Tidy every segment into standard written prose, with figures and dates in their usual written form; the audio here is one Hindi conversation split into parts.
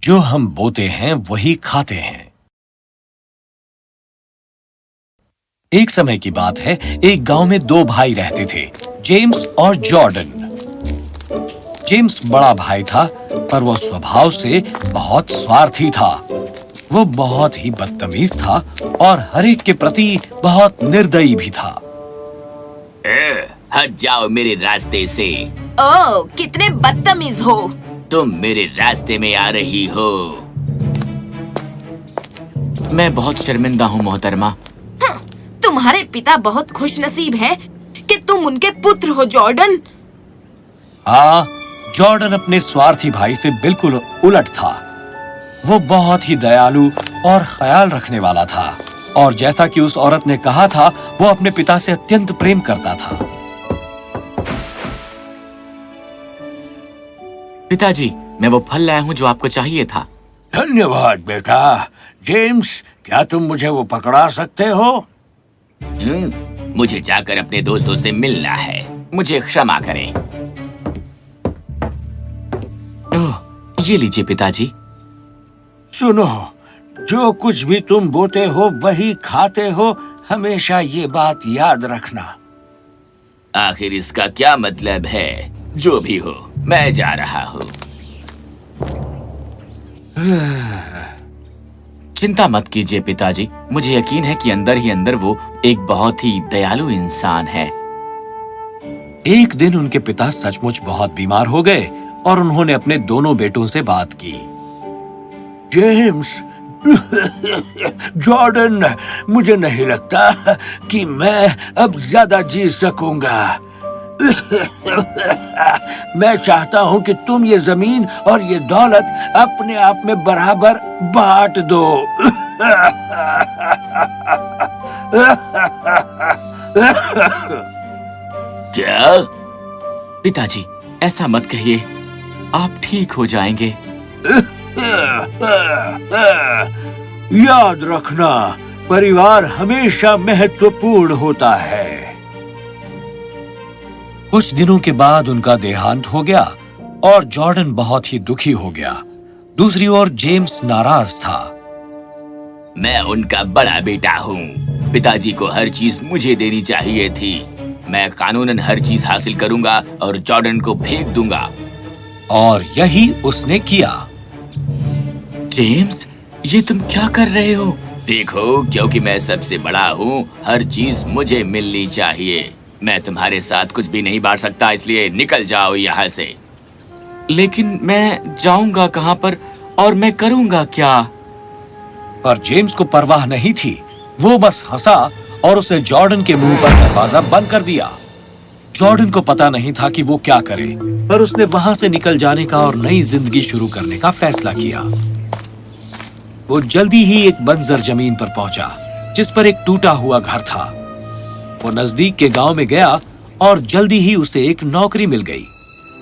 जो हम बोते हैं वही खाते हैं। एक समय की बात है, एक गांव में दो भाई रहते थे, जेम्स और जॉर्डन। जेम्स बड़ा भाई था, पर वो स्वभाव से बहुत स्वार्थी था। वो बहुत ही बदतमीज था और हर एक के प्रति बहुत निर्दयी भी था। हट जाओ मेरे रास्ते से। ओह, कितने बदतमीज हो। तुम मेरे रास्ते में आ रही हो। मैं बहुत शर्मिंदा हूँ मोहतरमा। तुम्हारे पिता बहुत खुशनसीब हैं कि तुम उनके पुत्र हो जॉर्डन। हाँ, जॉर्डन अपने स्वार्थी भाई से बिल्कुल उलट था। वो बहुत ही दयालु और ख्याल रखने वाला था, और जैसा कि उस औरत ने कहा था, वो अपने पिता से अत्यंत प्रेम करता था। पिताजी, मैं वो फल लाया हूँ जो आपको चाहिए था। धन्यवाद बेटा। जेम्स, क्या तुम मुझे वो पकड़ा सकते हो? मुझे जाकर अपने दोस्तों से मिलना है। मुझे क्षमा करें। ओह, ये लीजिए पिताजी। सुनो, जो कुछ भी तुम बोते हो वही खाते हो, हमेशा ये बात याद रखना। आखिर इसका क्या मतलब है? जो भी हो, मैं जा रहा हूँ। चिंता मत कीजिए पिताजी, मुझे यकीन है कि अंदर ही अंदर वो एक बहुत ही दयालु इंसान है। एक दिन उनके पिता सचमुच बहुत बीमार हो गए और उन्होंने अपने दोनों बेटों से बात की। जेम्स, जॉर्डन, मुझे नहीं लगता कि मैं अब ज्यादा जी सकूंगा। मैं चाहता हूं कि तुम ये जमीन और ये दौलत अपने आप में बराबर बांट दो। क्या? पिताजी, ऐसा मत कहिए, आप ठीक हो जाएंगे। याद रखना, परिवार हमेशा महत्वपूर्ण होता है। कुछ दिनों के बाद उनका देहांत हो गया और जॉर्डन बहुत ही दुखी हो गया। दूसरी ओर जेम्स नाराज था। मैं उनका बड़ा बेटा हूँ। पिताजी को हर चीज मुझे देनी चाहिए थी। मैं कानूनन हर चीज हासिल करूंगा और जॉर्डन को फेंक दूंगा। और यही उसने किया। जेम्स, ये तुम क्या कर रहे हो? देखो, क्योंकि मैं सबसे बड़ा हूँ, हर चीज मुझे मिलनी चाहिए। मैं तुम्हारे साथ कुछ भी नहीं बांट सकता, इसलिए निकल जाओ यहाँ से। लेकिन मैं जाऊंगा कहाँ पर और मैं करूंगा क्या? पर जेम्स को परवाह नहीं थी। वो बस हंसा और उसने जॉर्डन के मुंह पर दरवाजा बंद कर दिया। जॉर्डन को पता नहीं था कि वो क्या करे, पर उसने वहां से निकल जाने का और नई जिंदगी शुरू करने का फैसला किया। वो जल्दी ही एक बंजर जमीन पर पहुंचा, जिस पर एक टूटा हुआ घर था। वो नजदीक के गांव में गया और जल्दी ही उसे एक नौकरी मिल गई।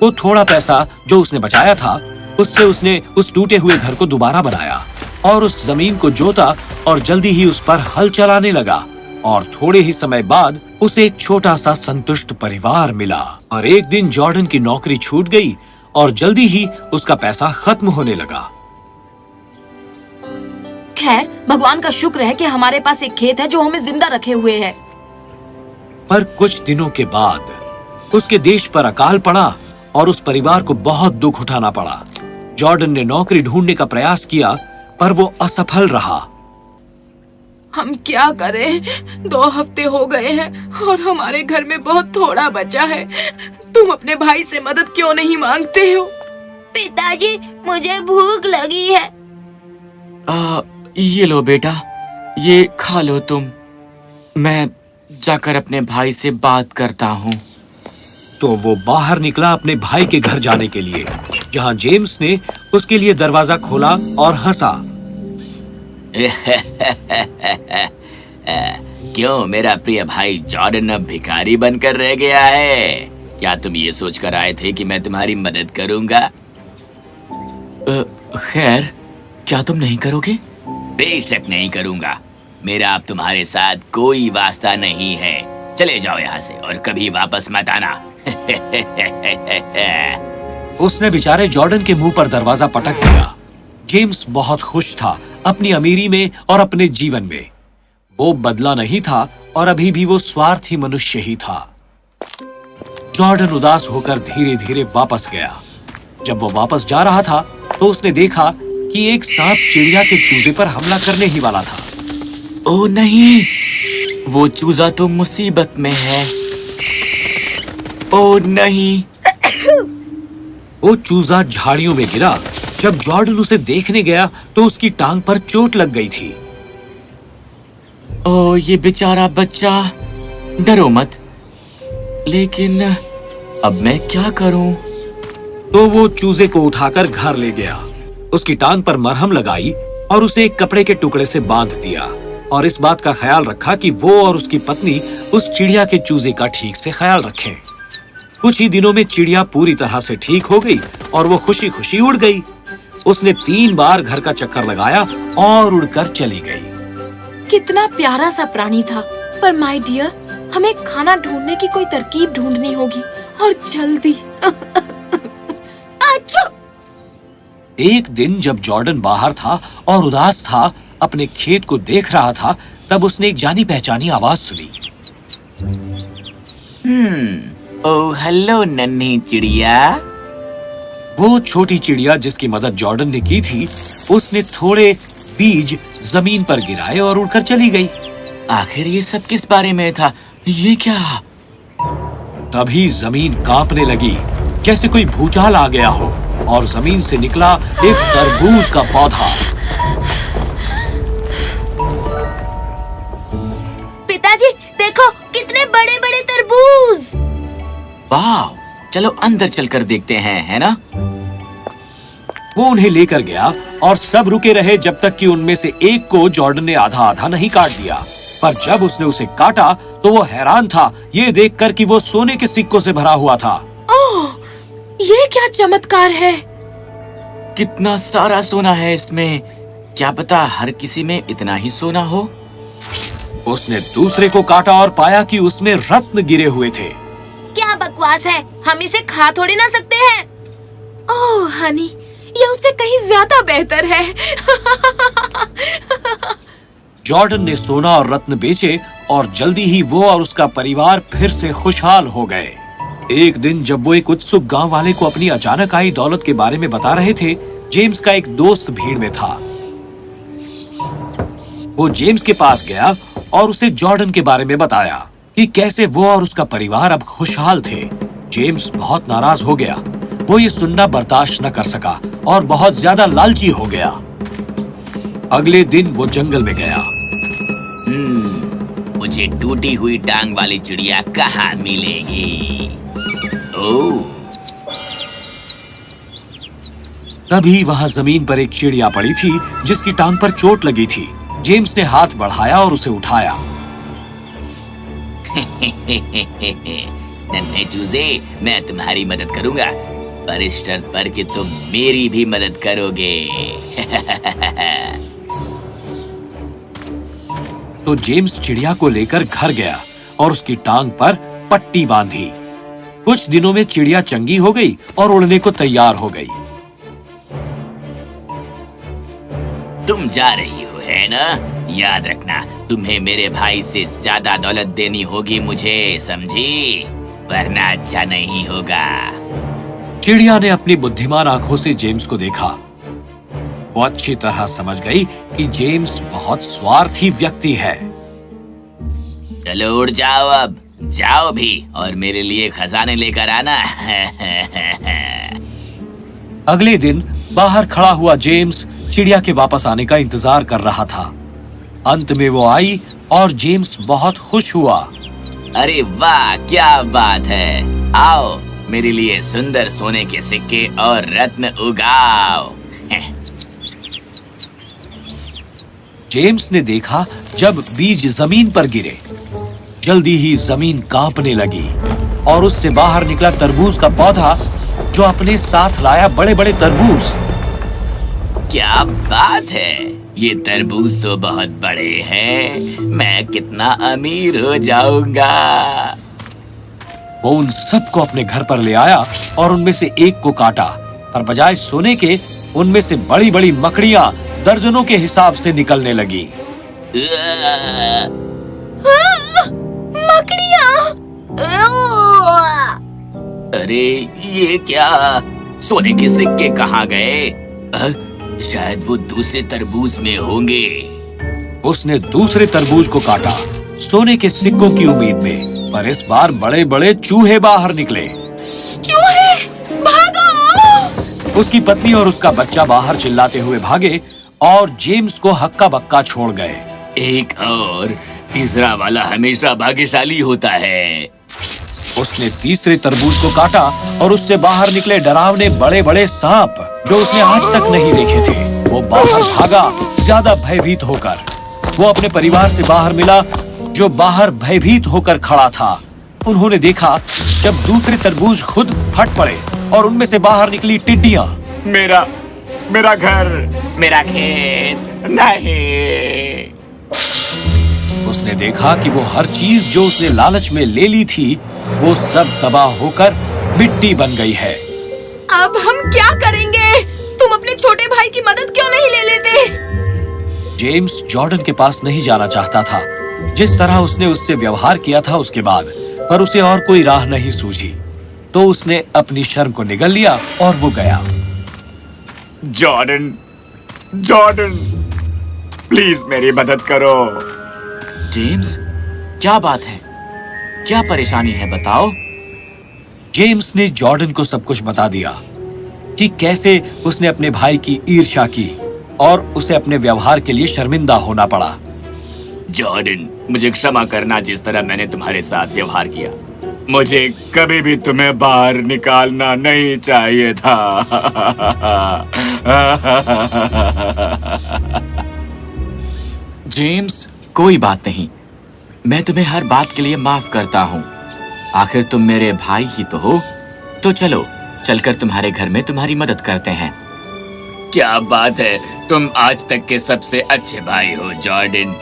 वो थोड़ा पैसा जो उसने बचाया था, उससे उसने उस टूटे हुए घर को दोबारा बनाया और उस जमीन को जोता और जल्दी ही उस पर हल चलाने लगा। और थोड़े ही समय बाद उसे एक छोटा सा संतुष्ट परिवार मिला। और एक दिन जॉर्डन की नौकरी छूट गई और जल्दी ही उसका पैसा खत्म होने लगा। खैर, भगवान का शुक्र है कि हमारे पास एक खेत है जो हमें जिंदा रखे हुए है। पर कुछ दिनों के बाद उसके देश पर अकाल पड़ा और उस परिवार को बहुत दुख उठाना पड़ा। जॉर्डन ने नौकरी ढूंढने का प्रयास किया, पर वो असफल रहा। हम क्या करें? 2 हफ्ते हो गए हैं और हमारे घर में बहुत थोड़ा बचा है। तुम अपने भाई से मदद क्यों नहीं मांगते हो? पिताजी, मुझे भूख लगी है। ये लो बेटा, ये खा लो तुम। मैं जाकर अपने भाई से बात करता हूँ। तो वो बाहर निकला अपने भाई के घर जाने के लिए, जहाँ जेम्स ने उसके लिए दरवाजा खोला और हंसा। क्यों, मेरा प्रिय भाई जॉर्डन अब भिखारी बनकर रह गया है? क्या तुम ये सोचकर आए थे कि मैं तुम्हारी मदद करूंगा? खैर, क्या तुम नहीं करोगे? बेशक नहीं करूंगा। मेरा अब तुम्हारे साथ कोई वास्ता नहीं है। चले जाओ यहाँ से और कभी वापस मत आना। उसने बेचारे जॉर्डन के मुंह पर दरवाजा पटक दिया। जेम्स बहुत खुश था अपनी अमीरी में और अपने जीवन में। वो बदला नहीं था और अभी भी वो स्वार्थी मनुष्य ही था। जॉर्डन उदास होकर धीरे धीरे वापस गया। जब वो वापस जा रहा था तो उसने देखा कि एक सांप चिड़िया के चूजे पर हमला करने ही वाला था। ओ नहीं, वो चूजा तो मुसीबत में है। ओ नहीं। वो चूजा झाड़ियों में गिरा। जब जॉर्डन उसे देखने गया तो उसकी टांग पर चोट लग गई थी। ओ ये बेचारा बच्चा, डरो मत। लेकिन अब मैं क्या करूं? तो वो चूजे को उठाकर घर ले गया, उसकी टांग पर मरहम लगाई और उसे एक कपड़े के टुकड़े से बांध दिया और इस बात का ख्याल रखा कि वो और उसकी पत्नी उस चिड़िया के चूजे का ठीक से ख्याल रखें। कुछ ही दिनों में चिड़िया पूरी तरह से ठीक हो गई और वो खुशी खुशी उड़ गई। उसने 3 बार घर का चक्कर लगाया और उड़कर चली गई। कितना प्यारा सा प्राणी था। पर माय डियर, हमें खाना ढूंढने की कोई तरकीब ढूंढनी होगी और जल्दी। एक दिन जब जॉर्डन बाहर था और उदास था, अपने खेत को देख रहा था, तब उसने एक जानी पहचानी आवाज सुनी। ओ हेलो नन्ही चिड़िया। वो छोटी चिड़िया जिसकी मदद जॉर्डन ने की थी, उसने थोड़े बीज जमीन पर गिराए और उड़कर चली गई। आखिर ये सब किस बारे में था? ये क्या? तभी जमीन कांपने लगी जैसे कोई भूचाल आ गया हो और जमीन से निकला एक तरबूज का पौधा। पिताजी देखो, कितने बड़े बड़े तरबूज। वाह, चलो अंदर चलकर देखते हैं, है ना? वो उन्हें लेकर गया और सब रुके रहे जब तक कि उनमें से एक को जॉर्डन ने आधा आधा नहीं काट दिया। पर जब उसने उसे काटा तो वो हैरान था ये देखकर कि वो सोने के सिक्कों से भरा हुआ था। ओह, ये क्या चमत्कार है। कितना सारा सोना है इसमें। क्या पता हर किसी में इतना ही सोना हो। उसने दूसरे को काटा और पाया कि उसमें रत्न गिरे हुए थे। क्या बकवास है, हम इसे खा थोड़ी ना सकते हैं। ओह हनी, ये उससे कहीं ज्यादा बेहतर है। जॉर्डन ने सोना और रत्न बेचे और जल्दी ही वो और उसका परिवार फिर से खुशहाल हो गए। एक दिन जब वो एक उत्सुक गांव वाले को अपनी अचानक आई दौलत के बारे में बता रहे थे, जेम्स का एक दोस्त भीड़ में था। वो जेम्स के पास गया और उसे जॉर्डन के बारे में बताया कि कैसे वो और उसका परिवार अब खुशहाल थे। जेम्स बहुत नाराज हो गया। वो ये सुनना बर्दाश्त न कर सका और बहुत ज्यादा लालची हो गया। अगले दिन वो जंगल में गया। मुझे टूटी हुई टांग वाली चिड़िया कहाँ मिलेगी? ओह, तभी वहां जमीन पर एक चिड़िया पड़ी थी जिसकी टांग पर चोट लगी थी। जेम्स ने हाथ बढ़ाया और उसे उठाया। नन्हे चूजे, मैं तुम्हारी मदद करूंगा, पर इस शर्त पर कि तुम मेरी भी मदद करोगे। तो जेम्स चिड़िया को लेकर घर गया और उसकी टांग पर पट्टी बांधी। कुछ दिनों में चिड़िया चंगी हो गई और उड़ने को तैयार हो गई। तुम जा रही हो, है ना? याद रखना, तुम्हें मेरे भाई से ज्यादा दौलत देनी होगी मुझे, समझी? वरना अच्छा नहीं होगा। चिड़िया ने अपनी बुद्धिमान आंखों से जेम्स को देखा। वो अच्छी तरह समझ गई कि जेम्स बहुत स्वार्थी व्यक्ति है। चलो उड़ जाओ, अब जाओ भी और मेरे लिए खजाने लेकर आना। अगले दिन बाहर खड़ा हुआ जेम्स चिड़िया के वापस आने का इंतजार कर रहा था। अंत में वो आई और जेम्स बहुत खुश हुआ। अरे वाह, क्या बात है। आओ, मेरे लिए सुंदर सोने के सिक्के और रत्न उगाओ। जेम्स ने देखा जब बीज जमीन पर गिरे, जल्दी ही जमीन कांपने लगी और उससे बाहर निकला तरबूज का पौधा जो अपने साथ लाया बड़े बड़े तरबूज। क्या बात है, ये तरबूज तो बहुत बड़े हैं। मैं कितना अमीर हो जाऊंगा। वो उन सबको अपने घर पर ले आया और उनमें से एक को काटा, पर बजाय सोने के उनमें से बड़ी बड़ी मकड़ियां दर्जनों के हिसाब से निकलने लगी। मकड़ियाँ! अरे ये क्या? सोने के सिक्के कहाँ गए? शायद वो दूसरे तरबूज में होंगे। उसने दूसरे तरबूज को काटा सोने के सिक्कों की उम्मीद में, पर इस बार बड़े बड़े चूहे बाहर निकले। चूहे! भागो! उसकी पत्नी और उसका बच्चा बाहर चिल्लाते हुए भागे और जेम्स को हक्का बक्का छोड़ गए। एक और, तीसरा वाला हमेशा भाग्यशाली होता है। उसने तीसरे तरबूज को काटा और उससे बाहर निकले डरावने बड़े बड़े सांप जो उसने आज तक नहीं देखे थे। वो बाहर भागा, ज्यादा भयभीत होकर। वो अपने परिवार से बाहर मिला जो बाहर भयभीत होकर खड़ा था। उन्होंने देखा जब दूसरे तरबूज खुद फट पड़े और उनमें से बाहर निकली टिड्डियां। मेरा घर, मेरा खेत नहीं। उसने देखा कि वो हर चीज जो उसने लालच में ले ली थी वो सब तबाह होकर मिट्टी बन गई है। अब हम क्या करेंगे? तुम अपने छोटे भाई की मदद क्यों नहीं ले लेते? जेम्स जॉर्डन के पास नहीं जाना चाहता था, जिस तरह उसने उससे व्यवहार किया था उसके बाद, पर उसे और कोई राह नहीं सूझी। तो उसने अपनी शर्म को निगल लिया और वो गया। जॉर्डन, प्लीज मेरी मदद करो। जेम्स, क्या बात है? क्या परेशानी है, बताओ। जेम्स ने जॉर्डन को सब कुछ बता दिया कि कैसे उसने अपने भाई की ईर्ष्या की और उसे अपने व्यवहार के लिए शर्मिंदा होना पड़ा। जॉर्डन, मुझे क्षमा करना जिस तरह मैंने तुम्हारे साथ व्यवहार किया। मुझे कभी भी तुम्हें बाहर निकालना नहीं चाहिए था। जेम्स, कोई बात नहीं। मैं तुम्हें हर बात के लिए माफ करता हूँ। आखिर तुम मेरे भाई ही तो हो। तो चलो, चलकर तुम्हारे घर में तुम्हारी मदद करते हैं। क्या बात है, तुम आज तक के सबसे अच्छे भाई हो जॉर्डन।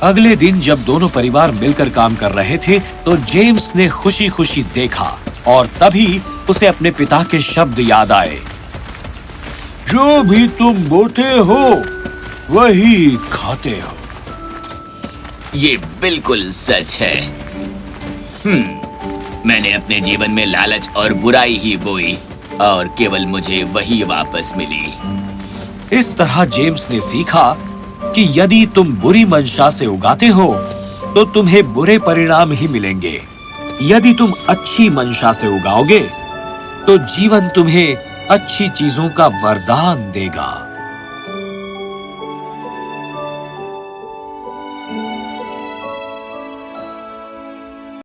अगले दिन जब दोनों परिवार मिलकर काम कर रहे थे तो जेम्स ने खुशी खुशी देखा और तभी उसे अपने पिता के शब्द याद आए। जो भी तुम बोते हो वही खाते हो। ये बिल्कुल सच है। मैंने अपने जीवन में लालच और बुराई ही बोई और केवल मुझे वही वापस मिली। इस तरह जेम्स ने सीखा कि यदि तुम बुरी मंशा से उगाते हो तो तुम्हें बुरे परिणाम ही मिलेंगे। यदि तुम अच्छी मंशा से उगाओगे तो जीवन तुम्हें अच्छी चीजों का वरदान देगा।